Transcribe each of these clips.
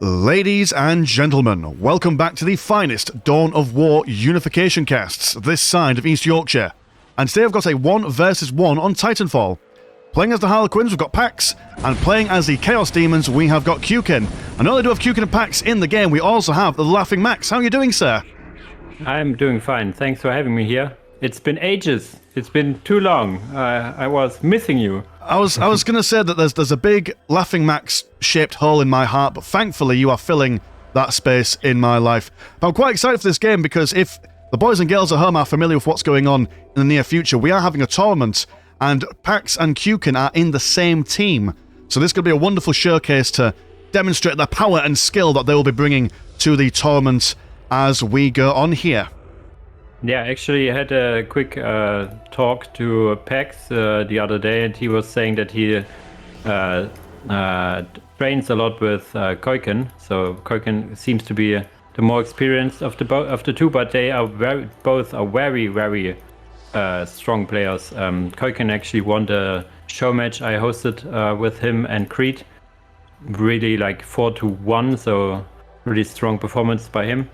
Ladies and gentlemen, welcome back to the finest Dawn of War Unification casts this side of East Yorkshire. And today I've got a 1 versus 1 on Titanfall. Playing as the Harlequins, we've got Pax, and playing as the Chaos Demons, we have got Keuken. And not only do we have Keuken and Pax in the game, we also have TheLaughingMax. How are you doing, sir? I'm doing fine. Thanks for having me here. It's been ages. It's been too long. I was missing you. I was going to say that there's a big LaughingMax shaped hole in my heart, but thankfully you are filling that space in my life. But I'm quite excited for this game because if the boys and girls at home are familiar with what's going on in the near future, we are having a tournament, and Pax and Keuken are in the same team. So this could be a wonderful showcase to demonstrate the power and skill that they will be bringing to the tournament as we go on here. Yeah, actually, I had a quick talk to Pax the other day, and he was saying that he trains a lot with Keuken. So Keuken seems to be the more experienced of the two, but they are both very strong players. Keuken actually won the show match I hosted with him and Creed, really like 4-1, so really strong performance by him.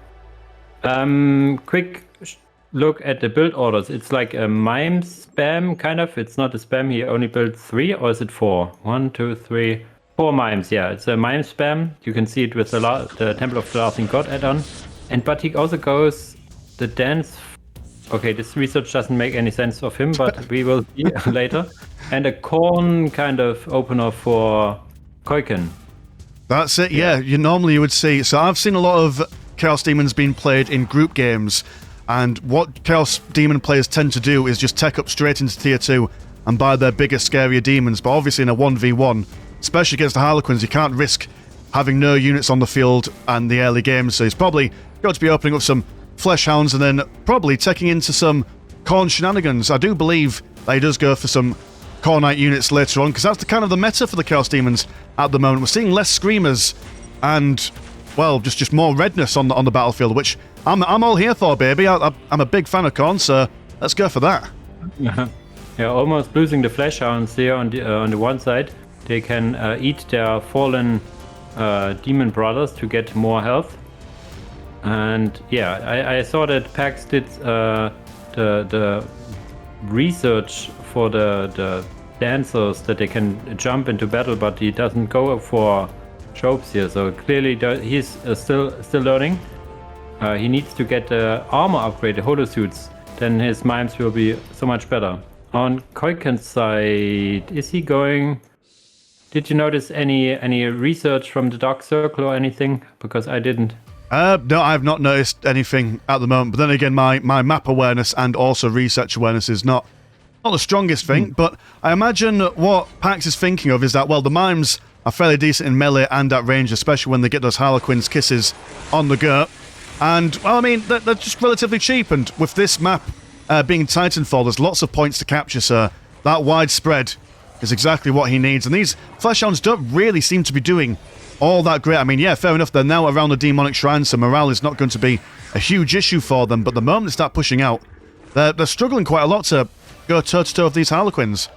Quick look at the build orders. It's like a mime spam, kind of. It's not a spam. He only built 3, or is it 4? 1, 2, 3, 4 mimes. Yeah, it's a mime spam. You can see it with the Temple of the Laughing God add-on. But he also goes the dance. Okay, this research doesn't make any sense of him, but we will see later. And a corn kind of opener for Keuken. That's it, yeah. Normally you would see. So I've seen a lot of Chaos Demons being played in group games. And what Chaos Demon players tend to do is just tech up straight into Tier 2 and buy their bigger, scarier demons. But obviously in a 1v1, especially against the Harlequins, you can't risk having no units on the field and the early games. So he's probably got to be opening up some Flesh Hounds and then probably taking into some Khorne shenanigans. I do believe that he does go for some Khornite units later on, because that's the kind of the meta for the Chaos Demons at the moment. We're seeing less Screamers and, well, just more redness on the battlefield, which I'm all here for, baby. I'm a big fan of Khorne, so let's go for that. Yeah, almost losing the Flesh Hounds here on the one side. They can eat their fallen demon brothers to get more health. And yeah, I saw that Pax did the research for the dancers that they can jump into battle, but he doesn't go for tropes here. So clearly he's still learning. He needs to get the armor upgrade, the holo suits, then his mimes will be so much better. On Keuken's side, is he going... Did you notice any research from the Dark Circle or anything? Because I didn't. No, I've not noticed anything at the moment. But then again, my map awareness and also research awareness is not the strongest thing. But I imagine what Pax is thinking of is that, well, the mimes are fairly decent in melee and at range, especially when they get those Harlequins kisses on the go. And, well, I mean, they're just relatively cheap, and with this map being Titanfall, there's lots of points to capture, so that widespread is exactly what he needs. And these Flesh Hounds don't really seem to be doing all that great. I mean, yeah, fair enough, they're now around the Demonic Shrine, so morale is not going to be a huge issue for them, but the moment they start pushing out, they're struggling quite a lot to go toe-to-toe with these Harlequins.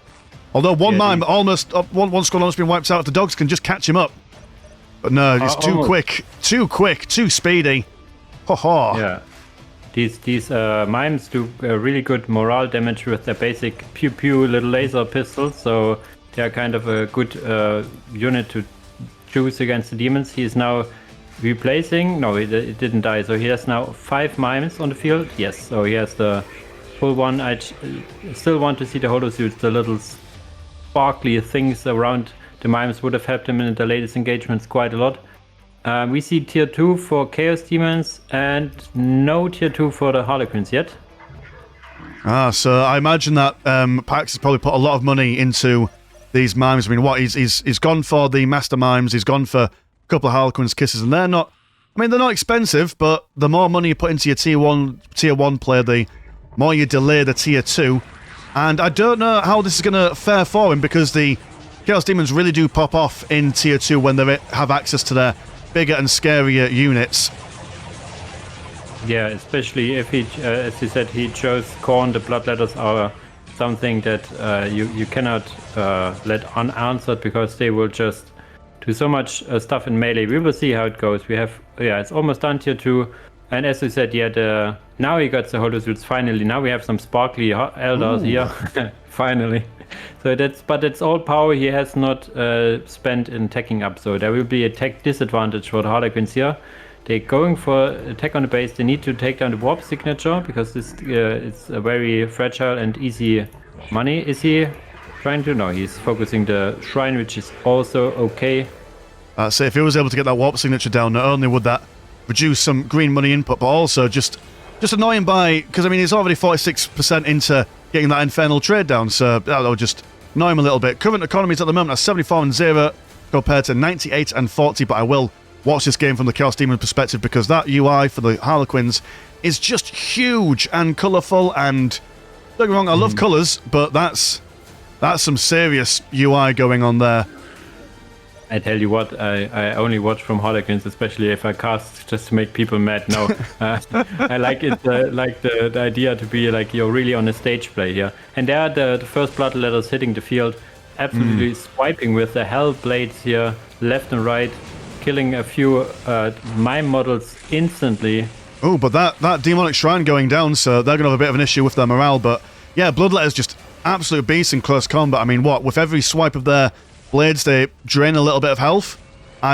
Although one mime, one squad almost been wiped out, if the dogs can just catch him up. But no, it's too quick, too speedy. Yeah, these mimes do really good morale damage with their basic pew little laser pistols, so they are kind of a good unit to choose against the demons. He is now replacing. No, it didn't die, so he has now 5 mimes on the field. Yes, so he has the full one. I still want to see the holo suits. The little sparkly things around the mimes would have helped him in the latest engagements quite a lot. We see tier 2 for Chaos Demons and no tier 2 for the Harlequins yet. So I imagine that Pax has probably put a lot of money into these mimes. I mean, he's gone for the Master Mimes, he's gone for a couple of Harlequins kisses, and they're not expensive, but the more money you put into your tier 1 player, the more you delay the tier 2. And I don't know how this is going to fare for him, because the Chaos Demons really do pop off in tier 2 when they have access to their bigger and scarier units. Yeah, especially if he, as you said, he chose Khorne. The Bloodletters are something that you cannot let unanswered, because they will just do so much stuff in melee. We will see how it goes. We have, it's almost done tier 2. And as we said, now he got the holosuits finally. Now we have some sparkly elders here, finally. So that's all power he has not spent in teching up. So there will be a tech disadvantage for the Harlequins here. They're going for attack on the base. They need to take down the warp signature because this it's a very fragile and easy money. Is he trying to? No, he's focusing the shrine, which is also okay. So if he was able to get that warp signature down, not only would that reduce some green money input, but also just annoying because I mean he's already 46% into getting that infernal trade down, so that will just annoy him a little bit. Current economies at the moment are 74 and 0 compared to 98 and 40, but I will watch this game from the Chaos Demon perspective because that UI for the Harlequins is just huge and colourful, and don't get me wrong, I love colours, but that's some serious UI going on there. I tell you what, I only watch from Harlequins, especially if I cast just to make people mad. No, I like it, like the idea to be like you're really on a stage play here. And there are the first blood letters hitting the field, absolutely swiping with the hell blades here, left and right, killing a few mime models instantly. Oh, but that demonic shrine going down, so they're going to have a bit of an issue with their morale. But yeah, bloodletter's just absolute beast in close combat. I mean, with every swipe of their blades, they drain a little bit of health,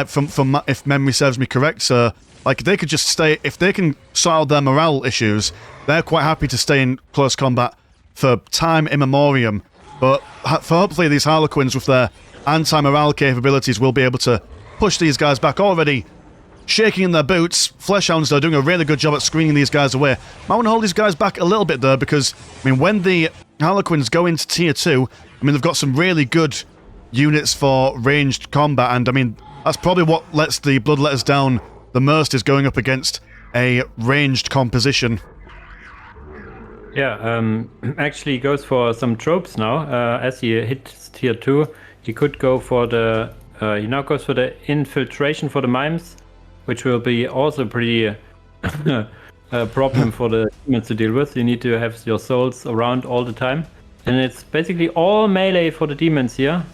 from if memory serves me correct. So, like, they could just stay, if they can sort out their morale issues, they're quite happy to stay in close combat for time immemorium. But for hopefully these Harlequins with their anti-morale capabilities will be able to push these guys back. Already shaking in their boots. Fleshhounds are doing a really good job at screening these guys away. Might want to hold these guys back a little bit though, because, I mean, when the Harlequins go into tier 2, I mean, they've got some really good units for ranged combat, and I mean that's probably what lets the bloodletters down the most, is going up against a ranged composition. Actually goes for some tropes now. As he hits tier 2, he could go for the he now goes for the infiltration for the mimes, which will be also pretty a problem for the demons to deal with. You need to have your souls around all the time, and it's basically all melee for the demons here.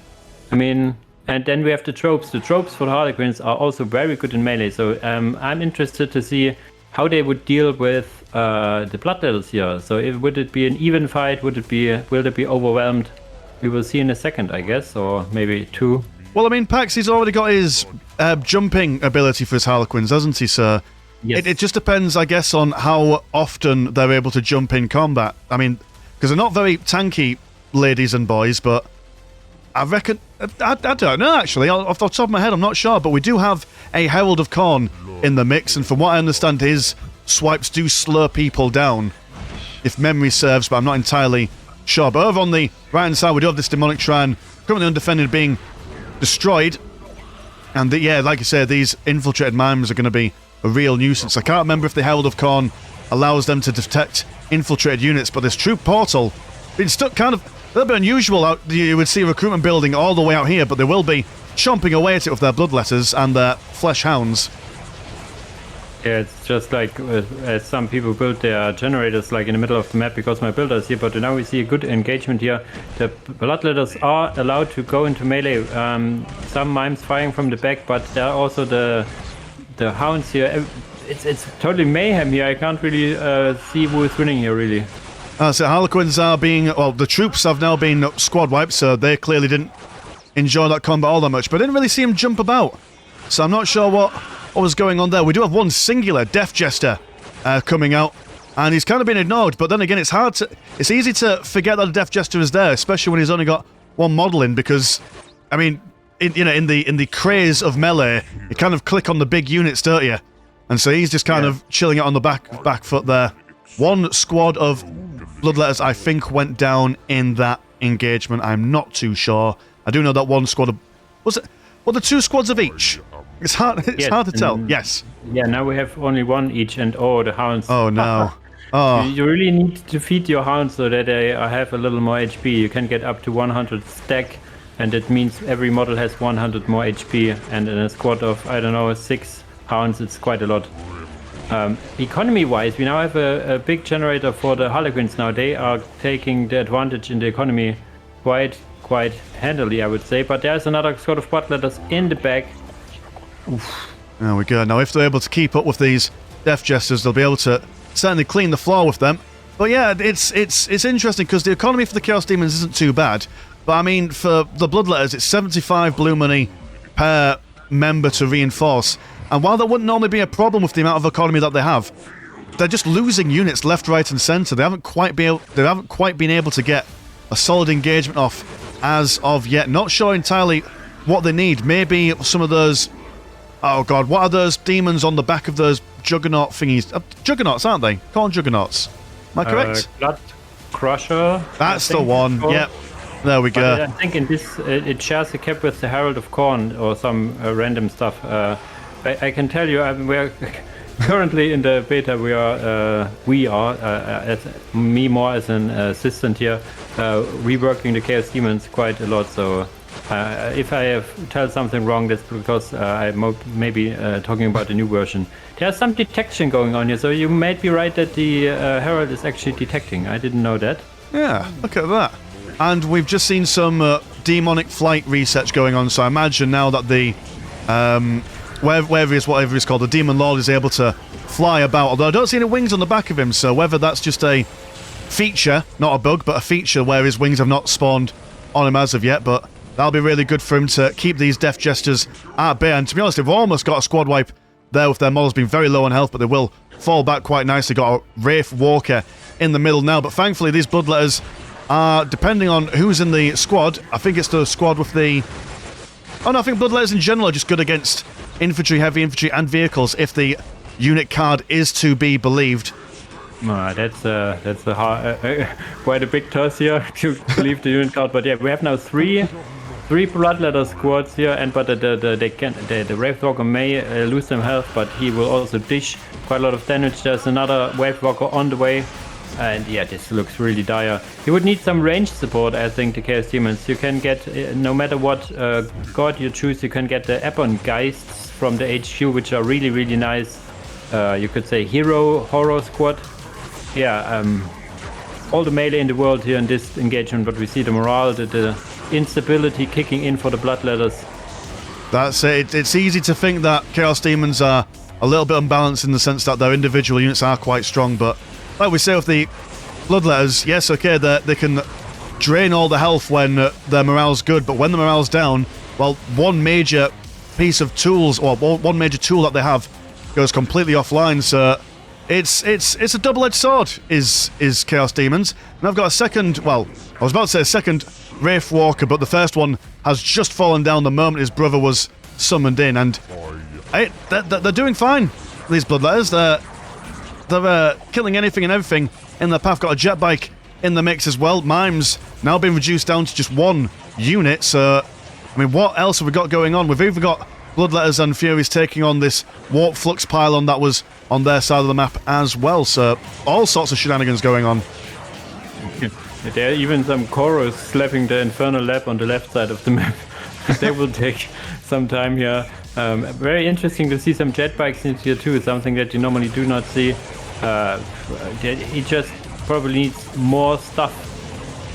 I mean, and then we have the tropes. The tropes for the Harlequins are also very good in melee. So I'm interested to see how they would deal with the bloodletters here. So would it be an even fight? Will it be overwhelmed? We will see in a second, I guess, or maybe 2. Well, I mean, Paxy's already got his jumping ability for his Harlequins, hasn't he, sir? Yes. It just depends, I guess, on how often they're able to jump in combat. I mean, because they're not very tanky, ladies and boys, but I reckon... I don't know, actually. Off the top of my head, I'm not sure. But we do have a Herald of Khorne in the mix, and from what I understand, his swipes do slow people down, if memory serves, but I'm not entirely sure. But over on the right-hand side, we do have this demonic shrine, currently undefended, being destroyed. And, like I said, these infiltrated mimes are going to be a real nuisance. I can't remember if the Herald of Khorne allows them to detect infiltrated units, but this troop portal been stuck kind of... a little bit unusual. You would see a recruitment building all the way out here, but they will be chomping away at it with their bloodletters and their flesh hounds. Yeah, it's just like as some people build their generators like in the middle of the map because my builder is here, but now we see a good engagement here. The bloodletters are allowed to go into melee. Some mimes firing from the back, but there are also the hounds here. It's totally mayhem here. I can't really see who is winning here, really. So Harlequins are being... well, the troops have now been squad wiped, so they clearly didn't enjoy that combat all that much, but I didn't really see him jump about. So I'm not sure what was going on there. We do have one singular Death Jester coming out, and he's kind of been ignored, but then again, it's easy to forget that a Death Jester is there, especially when he's only got one model in, because, I mean, in the craze of melee, you kind of click on the big units, don't you? And so he's just kind of chilling out on the back foot there. One squad of bloodletters, I think, went down in that engagement. I'm not too sure. I do know that one squad of... was it... well, the 2 squads of each? It's hard to tell. Yes. Yeah, now we have only one each, and the hounds. Oh, no. Oh. You really need to feed your hounds so that they have a little more HP. You can get up to 100 stack, and it means every model has 100 more HP, and in a squad of, I don't know, 6 hounds, it's quite a lot. Economy-wise, we now have a big generator for the Harlequins now. They are taking the advantage in the economy quite quite handily, I would say. But there's another sort of Bloodletters in the back. Oof. There we go. Now, if they're able to keep up with these Death Jesters, they'll be able to certainly clean the floor with them. But yeah, it's interesting because the economy for the Chaos Demons isn't too bad. But I mean, for the Bloodletters, it's 75 blue money per member to reinforce. And while that wouldn't normally be a problem with the amount of economy that they have, they're just losing units left, right, and centre. They haven't quite been able to get a solid engagement off as of yet. Not sure entirely what they need. Maybe some of those. Oh god, what are those demons on the back of those juggernaut thingies? Juggernauts, aren't they? Corn juggernauts. Am I correct? Blood Crusher. That's the one. Yep. There we go. I think in this it shares a cap with the Herald of Corn or some random stuff. I can tell you, we're currently in the beta. We are as me more as an assistant here, reworking the Chaos Demons quite a lot. So if I tell something wrong, that's because I'm maybe talking about the new version. There's some detection going on here, so you might be right that the Herald is actually detecting. I didn't know that. Yeah, look at that. And we've just seen some demonic flight research going on, so I imagine now that the whatever he's called, the Demon Lord is able to fly about, although I don't see any wings on the back of him, so whether that's just a feature, not a bug, but a feature where his wings have not spawned on him as of yet, but that'll be really good for him to keep these Death Jesters at bay. And to be honest, they've almost got a squad wipe there with their models being very low on health, but they will fall back quite nicely. Got a Wraith Walker in the middle now, but thankfully these Bloodletters are, depending on who's in the squad, I think it's the squad with the... Oh no, I think Bloodletters in general are just good against infantry, heavy infantry, and vehicles if the unit card is to be believed. That's a hard, quite a big toss here to believe the unit card. But yeah, we have now three Bloodletter squads here, but the Wraith Walker may lose some health, but he will also dish quite a lot of damage. There's another Wraith Walker on the way. And yeah, this looks really dire. You would need some range support, I think, the Chaos Demons. You can get, no matter what god you choose, you can get the Ebon Geists from the HQ, which are really, really nice. You could say horror squad. Yeah, all the melee in the world here in this engagement, but we see the morale, the instability kicking in for the Bloodletters. That's it. It's easy to think that Chaos Demons are a little bit unbalanced in the sense that their individual units are quite strong, but like we say with the Bloodletters, yes, okay, they can drain all the health when their morale's good, but when the morale's down, well, one major piece of tools, or one major tool that they have goes completely offline, so it's a double-edged sword, is Chaos Demons. And I've got a second, well, I was about to say a second Wraith Walker, but the first one has just fallen down the moment his brother was summoned in, and they're doing fine, these Bloodletters. They're killing anything and everything in their path. Got a jet bike in the mix as well. Mimes now been reduced down to just one unit, so I mean, what else have we got going on? We've even got Bloodletters and Furies taking on this Warp Flux pylon that was on their side of the map as well, so all sorts of shenanigans going on. There are even some Koros slapping the Infernal Lab on the left side of the map. They will take some time here. Very interesting to see some jet bikes in here too, something that you normally do not see. He just probably needs more stuff.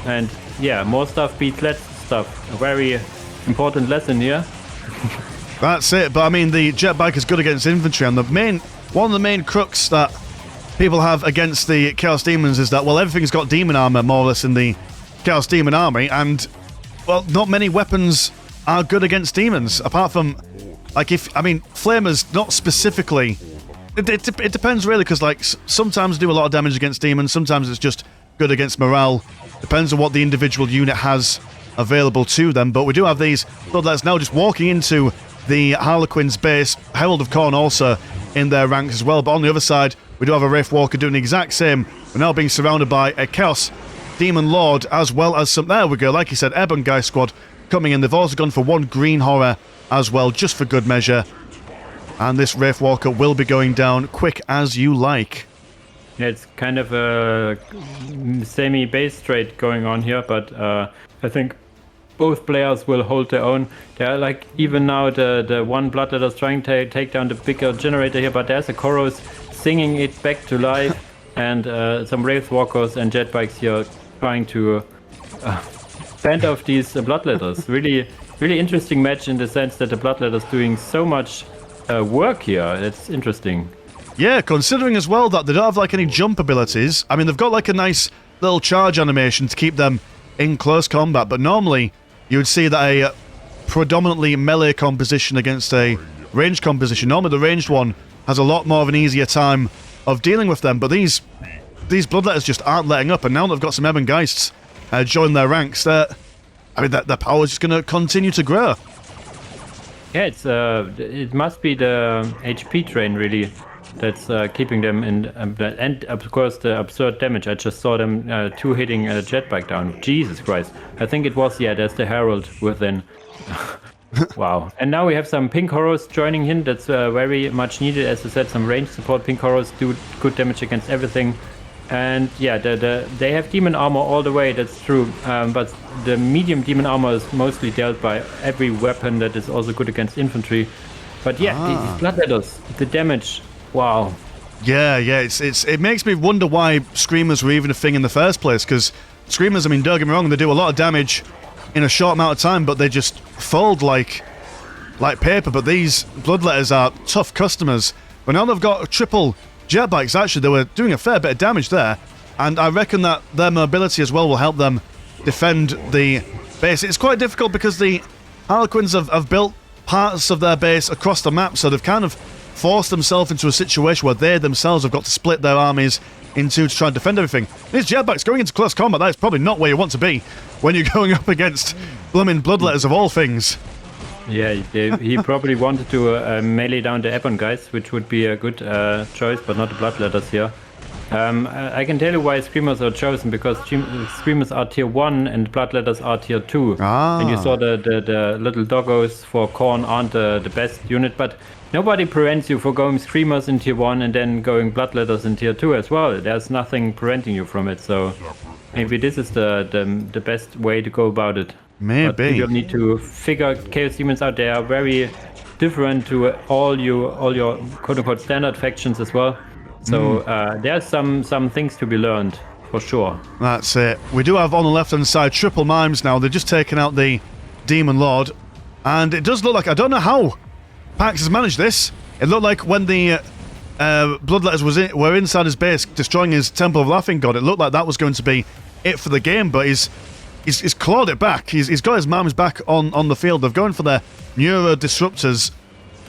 And yeah, more stuff beats less stuff. A very important lesson here. That's it, but I mean, the jet bike is good against infantry, and one of the main crux that people have against the Chaos Demons is that, well, everything's got demon armor more or less in the Chaos Demon army, and, well, not many weapons are good against demons, apart from, like, flamers, not specifically. It depends really, because, like, sometimes do a lot of damage against demons, sometimes it's just good against morale. Depends on what the individual unit has available to them, but we do have these Bloodletters now just walking into the Harlequins base. Herald of Corn also in their ranks as well, but on the other side, we do have a Wraith Walker doing the exact same. We're now being surrounded by a Chaos Demon Lord, as well as some, there we go, like you said, Ebon Guy squad coming in. They've also gone for one Green Horror as well, just for good measure. And this Wraith Walker will be going down quick as you like. Yeah, it's kind of a semi-base trade going on here, but I think both players will hold their own. They're like, even now the one Bloodletter is trying to take down the bigger generator here, but there's a Koros singing it back to life, and some Wraith Walkers and jet bikes here trying to fend off these Bloodletters. Really, really interesting match in the sense that the Bloodletters doing so much work here. It's interesting. Yeah, considering as well that they don't have like any jump abilities. I mean, they've got like a nice little charge animation to keep them in close combat, but normally you would see that a predominantly melee composition against a ranged composition. Normally the ranged one has a lot more of an easier time of dealing with them, but these Bloodletters just aren't letting up, and now they've got some Ebon Geists join their ranks, their power is just going to continue to grow. Yeah, it must be the HP drain really that's keeping them in, and of course the absurd damage. I just saw them two hitting a jetbike down. Jesus Christ! I think it was there's the Herald within. Wow! And now we have some pink horrors joining in. That's very much needed, as I said. Some range support. Pink horrors do good damage against everything. And yeah, they have demon armor all the way, that's true. But the medium demon armor is mostly dealt by every weapon that is also good against infantry. But yeah, these Bloodletters, the damage, wow. Yeah, it makes me wonder why Screamers were even a thing in the first place, because Screamers, I mean, don't get me wrong, they do a lot of damage in a short amount of time, but they just fold like paper. But these Bloodletters are tough customers. But now they've got triple jetbikes. Actually, they were doing a fair bit of damage there, and I reckon that their mobility as well will help them defend the base. It's quite difficult because the Harlequins have built parts of their base across the map, so they've kind of forced themselves into a situation where they themselves have got to split their armies in two to try and defend everything. These jetbikes going into close combat, that is probably not where you want to be when you're going up against blooming Bloodletters of all things. Yeah, he probably wanted to melee down the Ebon guys, which would be a good choice, but not the Bloodletters here. I can tell you why Screamers are chosen, because Screamers are tier 1 and Bloodletters are tier 2. And you saw the little doggos for Khorne aren't the best unit, but nobody prevents you from going Screamers in tier 1 and then going Bloodletters in tier 2 as well. There's nothing preventing you from it, so maybe this is the best way to go about it. Maybe. But you need to figure Chaos Demons out. They are very different to all your quote-unquote standard factions as well. So there's some things to be learned, for sure. That's it. We do have on the left-hand side triple mimes now. They've just taken out the Demon Lord. And it does look like, I don't know how Pax has managed this. It looked like when the Bloodletters were inside his base, destroying his Temple of Laughing God, it looked like that was going to be it for the game, but he's clawed it back. He's got his mimes back on the field. They've gone for their Neuro Disruptors,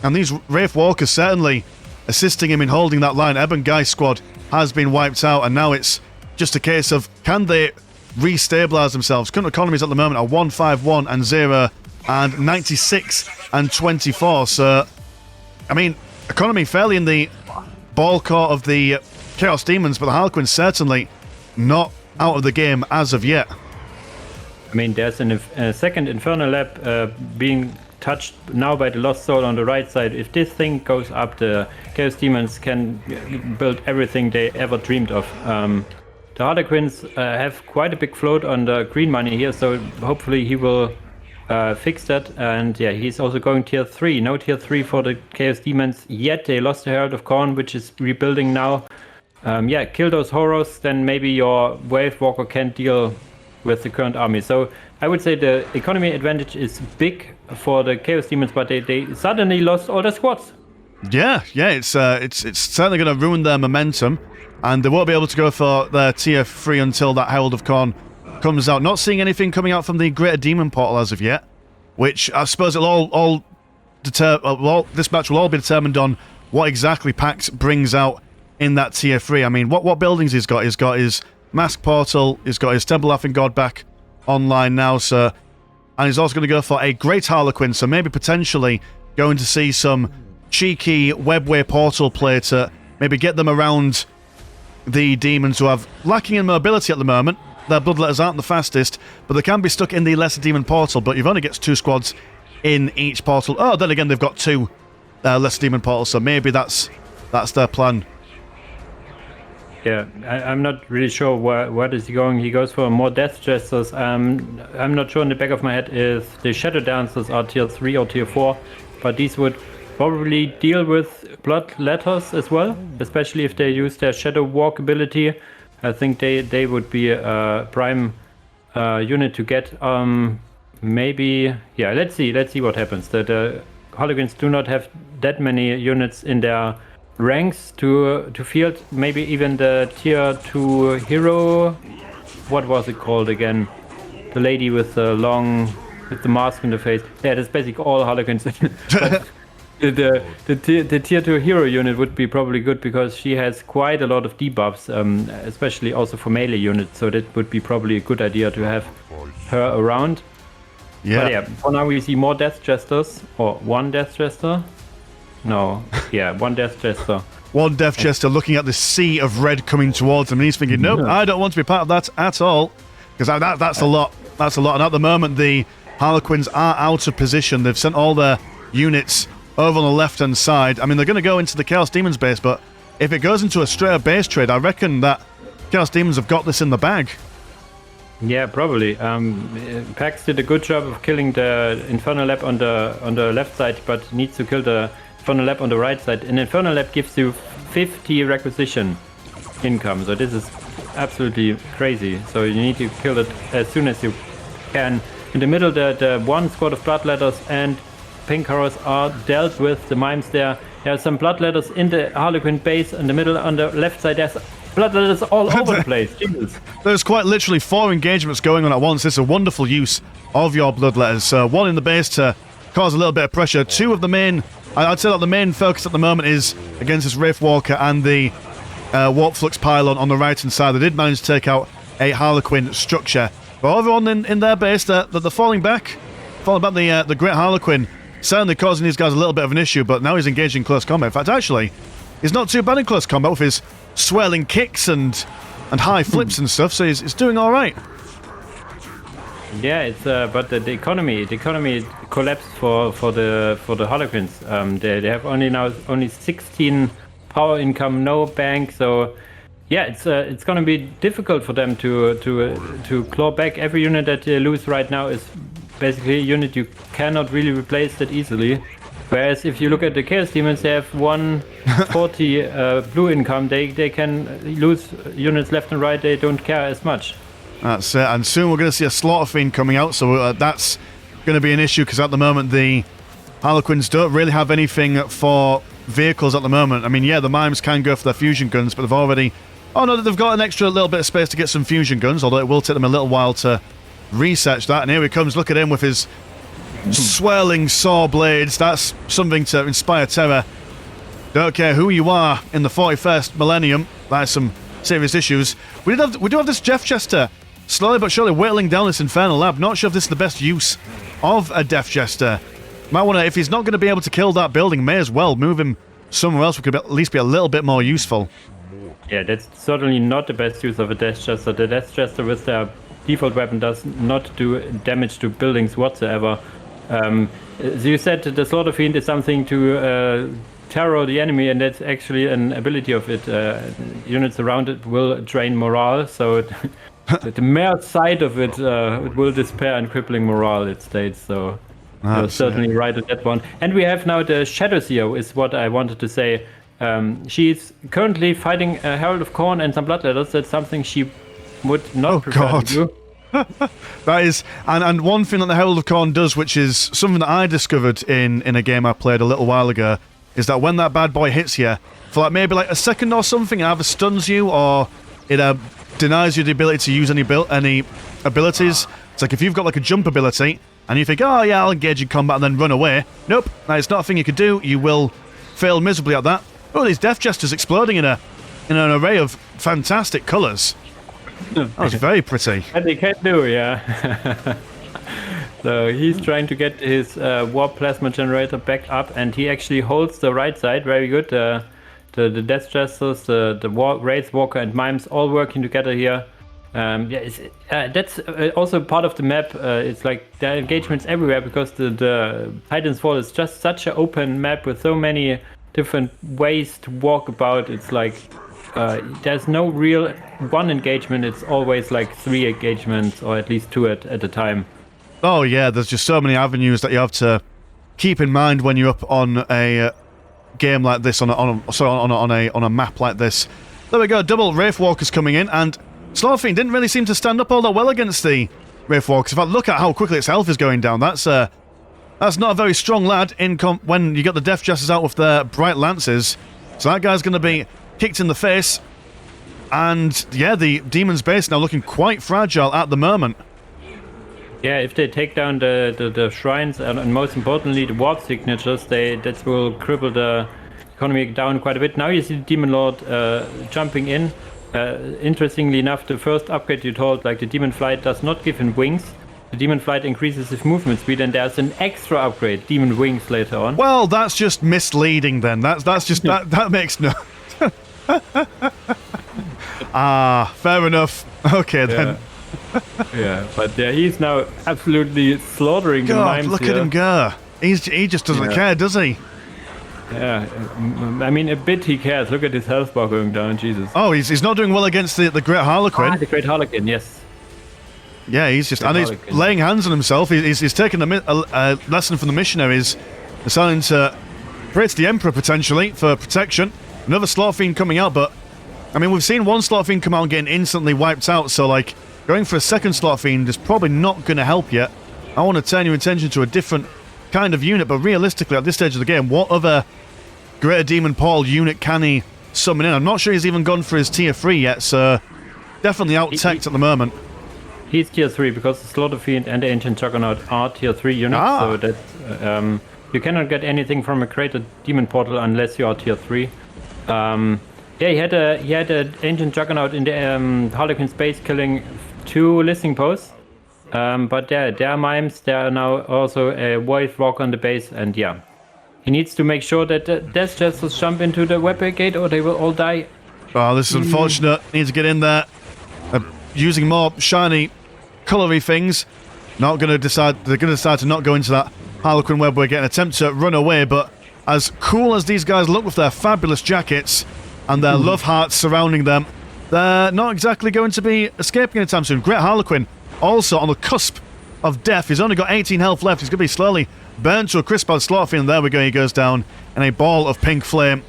and these Wraith Walkers certainly assisting him in holding that line. Ebon Geist squad has been wiped out, and now it's just a case of, can they re-stabilize themselves? Current economies at the moment are 151 and 0 and 96 and 24. So, I mean, economy fairly in the ball court of the Chaos Demons, but the Harlequins certainly not out of the game as of yet. I mean, there's a second Infernal Lab being touched now by the Lost Soul on the right side. If this thing goes up, the Chaos Demons can build everything they ever dreamed of. The Harlequins have quite a big float on the green money here, so hopefully he will fix that. And yeah, he's also going tier 3. No tier 3 for the Chaos Demons yet. They lost the Herald of Khorne, which is rebuilding now. Yeah, kill those horrors, then maybe your Wave Walker can deal with the current army. So I would say the economy advantage is big for the Chaos Demons, but they suddenly lost all their squads. Yeah, it's certainly going to ruin their momentum, and they won't be able to go for their tier 3 until that Herald of Khorne comes out. Not seeing anything coming out from the Greater Demon Portal as of yet, which I suppose it'll this match will all be determined on what exactly Pax brings out in that tier 3. I mean, what buildings he's got? He's got his Mask Portal, he's got his Temple Laughing God back online now, so, and he's also going to go for a Great Harlequin, so maybe potentially going to see some cheeky Webway Portal play to maybe get them around the demons who have lacking in mobility at the moment. Their Bloodletters aren't the fastest, but they can be stuck in the Lesser Demon Portal, but you've only got 2 squads in each portal. Oh, then again, they've got 2 Lesser Demon Portals, so maybe that's their plan. Yeah, I'm not really sure what is he going. He goes for more Death Jesters. I'm not sure in the back of my head if the Shadow Dancers are tier 3 or tier 4, but these would probably deal with Bloodletters as well, especially if they use their Shadow Walk ability. I think they would be a prime unit to get. Maybe, yeah. Let's see what happens. The Harlequins do not have that many units in their ranks to field. Maybe even the tier 2 hero. What was it called again? The lady with the mask in the face. Yeah, that's basically all Harlequins. But the tier 2 hero unit would be probably good because she has quite a lot of debuffs, especially also for melee units. So that would be probably a good idea to have her around. Yeah. But yeah, for now we see more Death Jesters, or one Death Jester. No, yeah, one Death Jester. One Death Jester looking at the sea of red coming towards him, and he's thinking, nope, I don't want to be part of that at all. Because that's a lot. That's a lot. And at the moment, the Harlequins are out of position. They've sent all their units over on the left-hand side. I mean, they're going to go into the Chaos Demons base, but if it goes into a straight-up base trade, I reckon that Chaos Demons have got this in the bag. Yeah, probably. Pax did a good job of killing the Infernal Lab on the left side, but needs to kill the Infernal Lab on the right side. And Infernal Lab gives you 50 requisition income, so this is absolutely crazy. So you need to kill it as soon as you can. In the middle, the one squad of Bloodletters and Pink Horrors are dealt with. The mimes there. There are some Bloodletters in the Harlequin base. In the middle, on the left side, there's Bloodletters all over the place. Jesus. There's quite literally 4 engagements going on at once. This is a wonderful use of your Bloodletters. One in the base to cause a little bit of pressure. 2 of the main... I'd say that the main focus at the moment is against this Wraithwalker and the Warp Flux pylon on the right-hand side. They did manage to take out a Harlequin structure. But everyone in their base, they're falling back. Falling back the Great Harlequin. Certainly causing these guys a little bit of an issue, but now he's engaged in close combat. In fact, actually, he's not too bad in close combat with his swirling kicks and high flips and stuff, so he's doing all right. Yeah, it's but the economy collapsed for the Harlequins. They have only 16 power income, no bank, so yeah, it's gonna be difficult for them to claw back. Every unit that they lose right now is basically a unit you cannot really replace that easily. Whereas if you look at the Chaos Demons, they have 140 blue income. They can lose units left and right. They don't care as much. That's it. And soon we're going to see a Slaughter Fiend coming out, so that's going to be an issue because at the moment the Harlequins don't really have anything for vehicles at the moment. I mean, yeah, the mimes can go for their fusion guns, but they've already... Oh no, they've got an extra little bit of space to get some fusion guns, although it will take them a little while to research that. And here he comes, look at him with his swirling saw blades. That's something to inspire terror. Don't care who you are in the 41st millennium. That's some serious issues. We do have this Death Jester slowly but surely whittling down this Infernal Lab. Not sure if this is the best use of a Death Jester. Might want to, if he's not going to be able to kill that building, may as well move him somewhere else. We could at least be a little bit more useful. Yeah, that's certainly not the best use of a Death Jester. The Death Jester with their default weapon does not do damage to buildings whatsoever. As you said, the Slaughter Fiend is something to terror the enemy, and that's actually an ability of it. Units around it will drain morale, so the mere sight of it, it will despair and crippling morale, it states. So you're certainly right at that one. And we have now the Shadow Seer, is what I wanted to say. She's currently fighting a Herald of Khorne and some Bloodletters. That's something she would not prefer to do. That is, and one thing that the Herald of Khorne does, which is something that I discovered in a game I played a little while ago, is that when that bad boy hits you, for maybe a second or something, it either stuns you or it denies you the ability to use any abilities. It's like if you've got a jump ability and you think, oh yeah, I'll engage in combat and then run away. Nope, that is not a thing you can do. You will fail miserably at that. Oh, these Death Jesters exploding in an array of fantastic colours. That was very pretty. And they can do, yeah. So he's trying to get his warp plasma generator back up, and he actually holds the right side very good. The Death Jesters, the Wraithwalker and Mimes all working together here. That's also part of the map. It's like there are engagements everywhere because the Titan's Fall is just such an open map with so many different ways to walk about. It's like there's no real one engagement. It's always like 3 engagements, or at least 2 at a time. Oh yeah, there's just so many avenues that you have to keep in mind when you're up on a game like this, on a map like this. There we go, double Wraithwalkers coming in, and Slaughter Fiend didn't really seem to stand up all that well against the Wraith War, because if I look at how quickly its health is going down, that's not a very strong lad when you got the Death Jesters out with their bright lances. So that guy's going to be kicked in the face. And yeah, the Demon's base now looking quite fragile at the moment. Yeah, if they take down the shrines and most importantly the warp signatures, that will cripple the economy down quite a bit. Now you see the Demon Lord jumping in. Interestingly enough, the first upgrade you told, like the Demon Flight, does not give him wings. The Demon Flight increases his movement speed, and there's an extra upgrade, Demon Wings, later on. Well, that's just misleading then. That's just that makes no. Fair enough. Okay then. Yeah, but he's now absolutely slaughtering the mimes. Look at him go. He just doesn't care, does he? Yeah, I mean, a bit he cares. Look at his health bar going down, Jesus. Oh, he's not doing well against the Great Harlequin. The Great Harlequin, yes. Yeah, he's just... And he's laying hands on himself. He's taking a lesson from the missionaries. They're starting to praise the Emperor, potentially, for protection. Another Slaughter Fiend coming out, but... I mean, we've seen one Slaughter Fiend come out and getting instantly wiped out, so, like, going for a second Slaughter Fiend is probably not going to help yet. I want to turn your attention to a different kind of unit, but realistically, at this stage of the game, what other Greater Demon Portal unit can he summon in? I'm not sure he's even gone for his tier 3 yet, so definitely out-teched at the moment. He's tier 3 because the Slaughter Fiend and the Ancient Juggernaut are tier 3 units, so that you cannot get anything from a Greater Demon Portal unless you are tier 3. Yeah, he had an Ancient Juggernaut in the Harlequin space killing 2 listening posts. But yeah, there are mimes, there are now also a Void Rock on the base, and yeah. He needs to make sure that the Death Jesters jump into the Web Brigade or they will all die. Oh, this is unfortunate. Need to get in there. Using more shiny, colory things. They're going to decide to not go into that Harlequin Web Brigade and attempt to run away, but as cool as these guys look with their fabulous jackets and their love hearts surrounding them, they're not exactly going to be escaping anytime soon. Great Harlequin also on the cusp of death. He's only got 18 health left. He's going to be slowly burnt to a crisp by the Slaughter Fiend. There we go. He goes down in a ball of pink flame.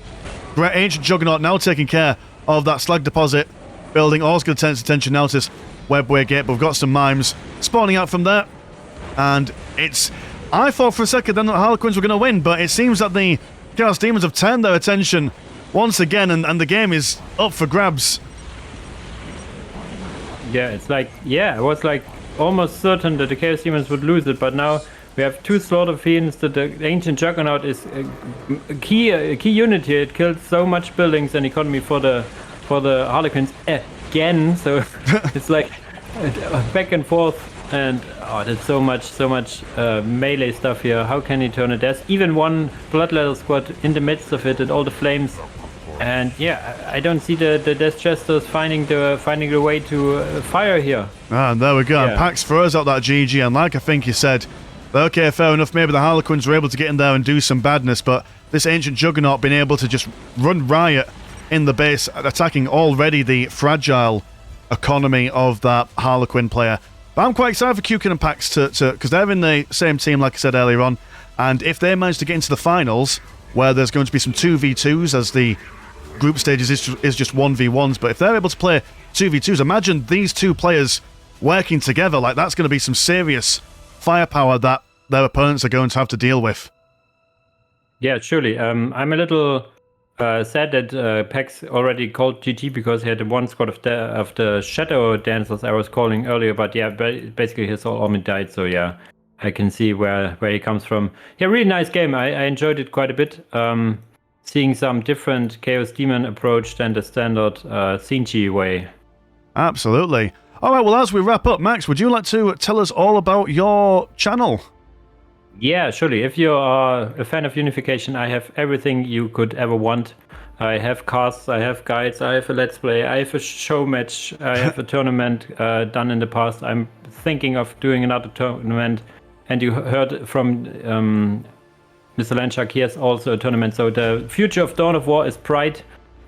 Great Ancient Juggernaut now taking care of that slag deposit building. All's going to turn its attention now to this Webway Gate, but we've got some mimes spawning out from there. And it's... I thought for a second then that the Harlequins were going to win, but it seems that the Chaos Demons have turned their attention once again, and the game is up for grabs. Yeah, it's like... Yeah, I was like almost certain that the Chaos Demons would lose it, but now we have 2 Slaughter Fiends. That the Ancient Juggernaut is a key unit here. It killed so much buildings and economy for the Harlequins again. So it's like back and forth, and there's so much melee stuff here. How can he turn it? There's even one Bloodletter squad in the midst of it, and all the flames. And yeah, I don't see the Death Jesters finding the way to fire here. And there we go. Yeah. Pax throws out that GG, and like I think you said, okay, fair enough, maybe the Harlequins were able to get in there and do some badness, but this Ancient Juggernaut being able to just run riot in the base, attacking already the fragile economy of that Harlequin player. But I'm quite excited for Keuken and Pax because they're in the same team, like I said earlier on, and if they manage to get into the finals, where there's going to be some 2v2s as the group stages is just 1v1s, but if they're able to play 2v2s, imagine these 2 players working together. Like, that's going to be some serious firepower that their opponents are going to have to deal with. Yeah, surely. I'm a little sad that Pax already called GG because he had the one squad of the Shadow Dancers I was calling earlier, but yeah, basically his whole army died, so yeah, I can see where he comes from. Yeah, really nice game. I enjoyed it quite a bit. Seeing some different Chaos Demon approach than the standard Sinchi way. Absolutely. All right, well, as we wrap up, Max, would you like to tell us all about your channel? Yeah, surely. If you are a fan of Unification, I have everything you could ever want. I have casts, I have guides, I have a let's play, I have a show match, I have a tournament done in the past. I'm thinking of doing another tournament, and you heard from Mr. Lanchak, he has also a tournament. So the future of Dawn of War is Pride.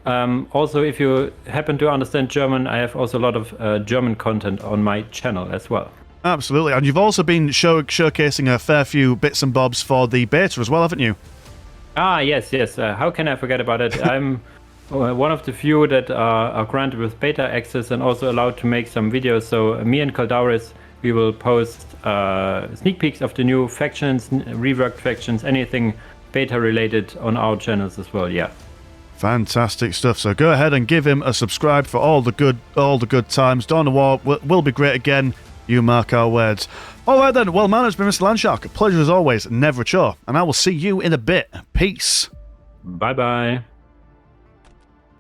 Also, if you happen to understand German, I have also a lot of German content on my channel as well. Absolutely, and you've also been showcasing a fair few bits and bobs for the beta as well, haven't you? Ah, yes. How can I forget about it? I'm one of the few that are granted with beta access and also allowed to make some videos. So me and Kaldauris, we will post sneak peeks of the new factions, reworked factions, anything beta related on our channels as well. Yeah. Fantastic stuff. So go ahead and give him a subscribe for all the good times. Dawn of War will be great again. You mark our words. All right then. Well, my name's been Mr. Landshark. A pleasure as always. Never a chore. And I will see you in a bit. Peace. Bye bye.